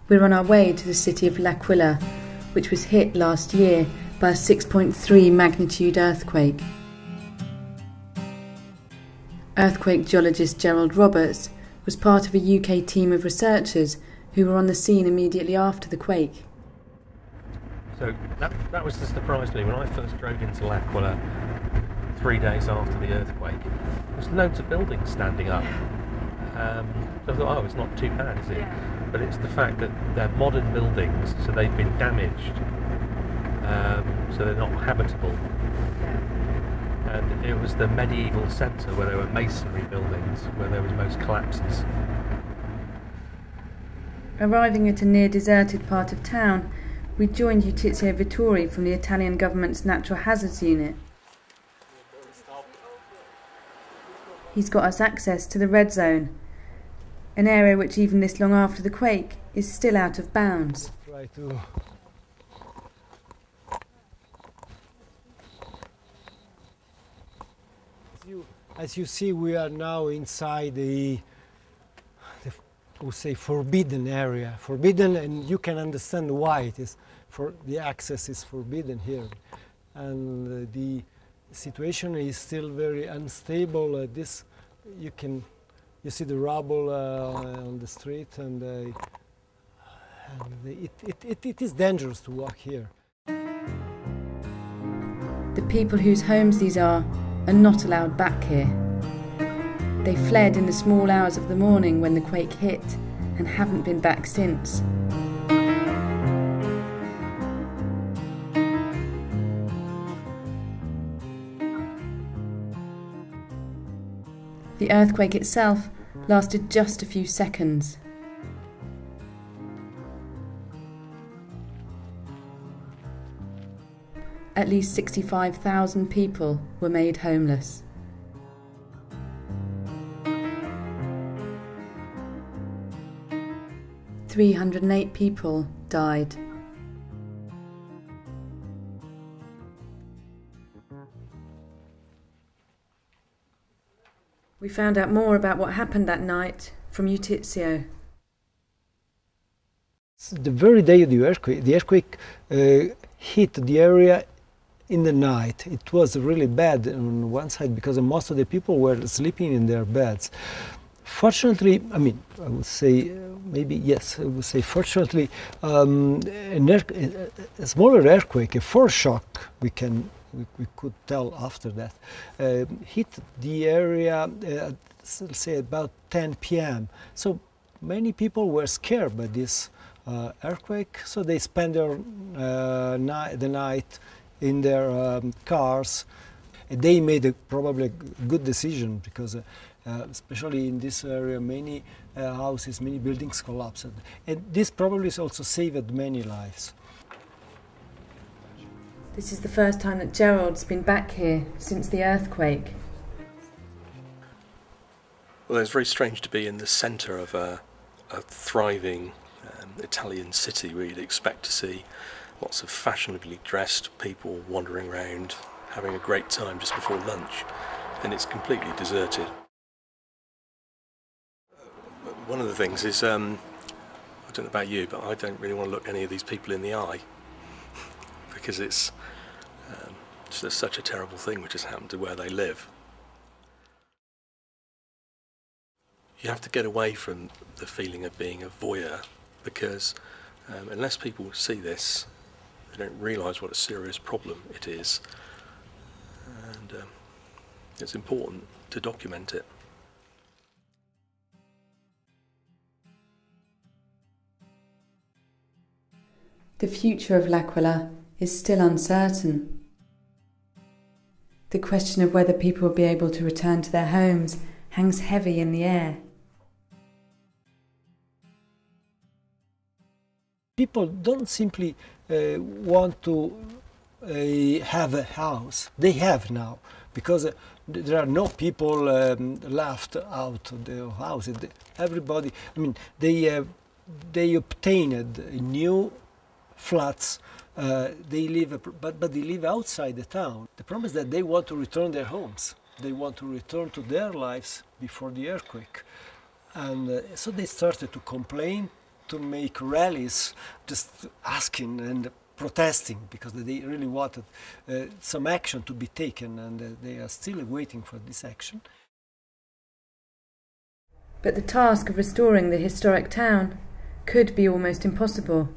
We're on our way to the city of L'Aquila, which was hit last year by a 6.3 magnitude earthquake. Earthquake geologist Gerald Roberts was part of a UK team of researchers who were on the scene immediately after the quake. So that was the surprise to me when I first drove into L'Aquila 3 days after the earthquake. There was loads of buildings standing up. So I thought, oh, it's not too bad, is it? Yeah. But it's the fact that they're modern buildings, so they've been damaged, so they're not habitable. Yeah. And it was the medieval centre where there were masonry buildings where there was most collapses. Arriving at a near deserted part of town, we joined Tizio Vittori from the Italian government's Natural Hazards Unit. He's got us access to the red zone, an area which even this long after the quake is still out of bounds. As you see, we are now inside the we'll say forbidden area. Forbidden, and you can understand why it is. For the access is forbidden here, and the situation is still very unstable. You see the rubble on the street, and it is dangerous to walk here. The people whose homes these are not allowed back here. They fled in the small hours of the morning when the quake hit and haven't been back since. The earthquake itself lasted just a few seconds. At least 65,000 people were made homeless. "308 people died. We found out more about what happened that night from Tizio. The very day of the earthquake hit the area in the night. It was really bad on one side because most of the people were sleeping in their beds. Fortunately, I would say, fortunately, a smaller earthquake, a foreshock, we could tell after that, hit the area at, say, about 10 p.m. So many people were scared by this earthquake, so they spent the night in their cars. And they made probably a good decision because especially in this area, many houses, many buildings collapsed. And this probably also saved many lives. This is the first time that Gerald's been back here since the earthquake. Well, it's very strange to be in the centre of a thriving Italian city where you'd expect to see lots of fashionably dressed people wandering around, having a great time just before lunch, and it's completely deserted. One of the things is, I don't know about you, but I don't really want to look any of these people in the eye because it's just such a terrible thing which has happened to where they live. You have to get away from the feeling of being a voyeur because unless people see this, they don't realise what a serious problem it is, and it's important to document it. The future of L'Aquila is still uncertain. The question of whether people will be able to return to their homes hangs heavy in the air. People don't simply want to have a house. They have now, because there are no people left out of the house. Everybody, they obtained new flats. They live, but they live outside the town. The problem is that they want to return their homes. They want to return to their lives before the earthquake, and so they started to complain to make rallies, just asking and protesting, because they really wanted some action to be taken, and they are still waiting for this action. But the task of restoring the historic town could be almost impossible.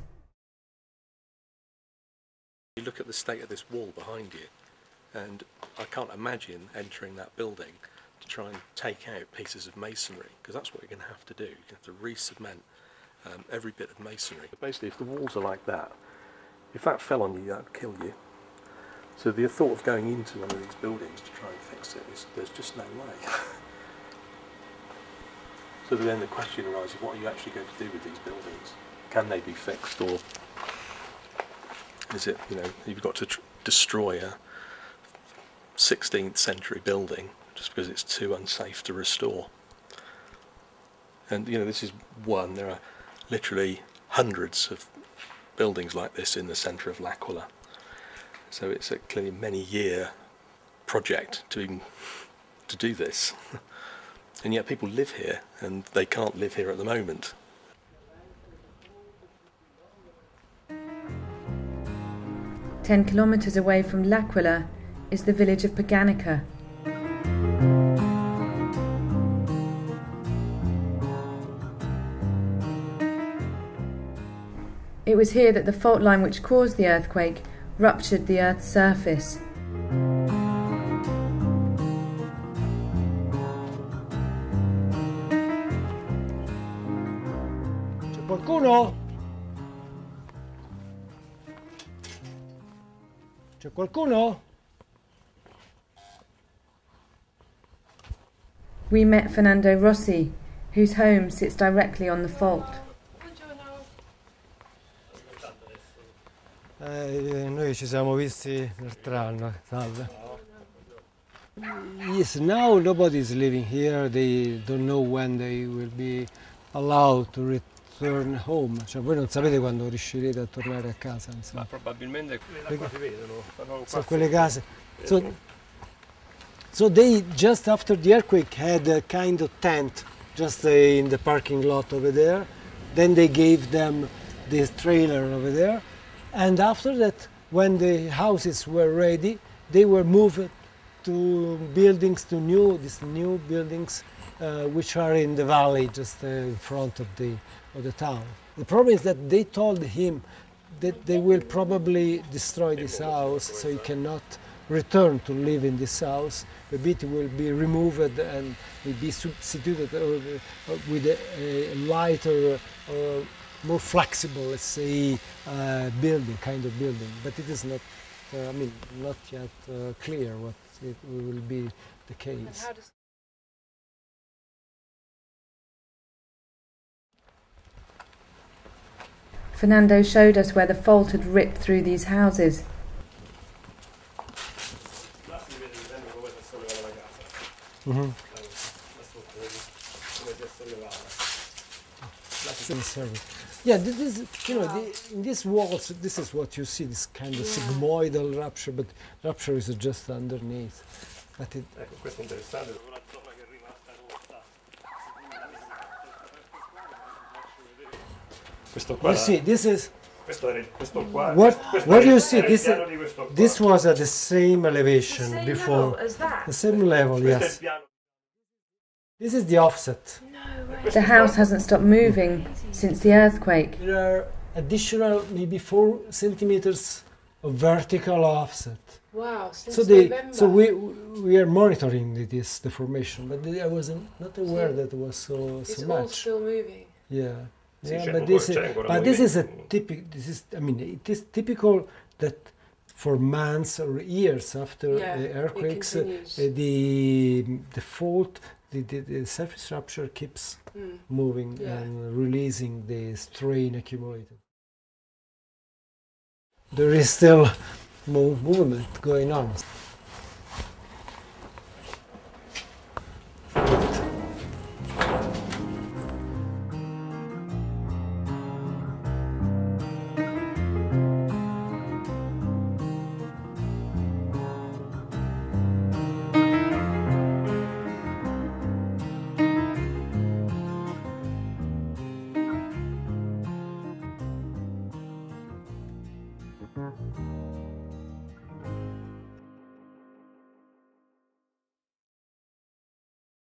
You look at the state of this wall behind you, and I can't imagine entering that building to try and take out pieces of masonry, because that's what you're going to have to do. You're going to have to re-cement every bit of masonry. Basically, if the walls are like that, if that fell on you, that would kill you. So the thought of going into one of these buildings to try and fix it, there's just no way. So then the question arises, what are you actually going to do with these buildings? Can they be fixed, or is it, you've got to destroy a 16th century building just because it's too unsafe to restore? And this is one. There are literally hundreds of buildings like this in the centre of L'Aquila. So it's a clearly many-year project to do this. And yet people live here, and they can't live here at the moment. "10 kilometres away from L'Aquila is the village of Paganica. It was here that the fault line which caused the earthquake ruptured the Earth's surface. C'è qualcuno? C'è qualcuno? We met Fernando Rossi, whose home sits directly on the fault. Noi ci siamo visti l'altro anno, salve. Yes, now nobody is living here. They don't know when they will be allowed to return home. Cioè, voi non sapete quando riuscirete a tornare a casa, insomma. Ma probabilmente qua si vedono. Sono quelle case. So they, just after the earthquake, had a kind of tent just in the parking lot over there. Then they gave them this trailer over there. And after that, when the houses were ready, they were moved to buildings, these new buildings, which are in the valley, just in front of the town. The problem is that they told him that they will probably destroy this house, so he cannot return to live in this house. The bit will be removed and will be substituted with a lighter, more flexible, let's say, kind of building. But it is not, not yet clear what it will be the case. Fernando showed us where the fault had ripped through these houses. Mm-hmm. Yeah, this is, in these walls, this is what you see, this kind of sigmoidal rupture, but rupture is just underneath. But it, questo è interessante. Questo qua. You see, this is questo qua. What you see, this was at the same elevation before. As that? The same level, yes. This is the offset. The house hasn't stopped moving since the earthquake. There are additional maybe 4 centimeters of vertical offset. Wow, since So November. so we are monitoring this deformation, but I was not aware that it was so It's all much. still moving. Yeah. Sì, Yeah, c'è but ancora this is a movimento. typical. It is typical that for months or years after the earthquakes, the fault, the surface rupture keeps moving and releasing the strain accumulated. There is still movement going on. you.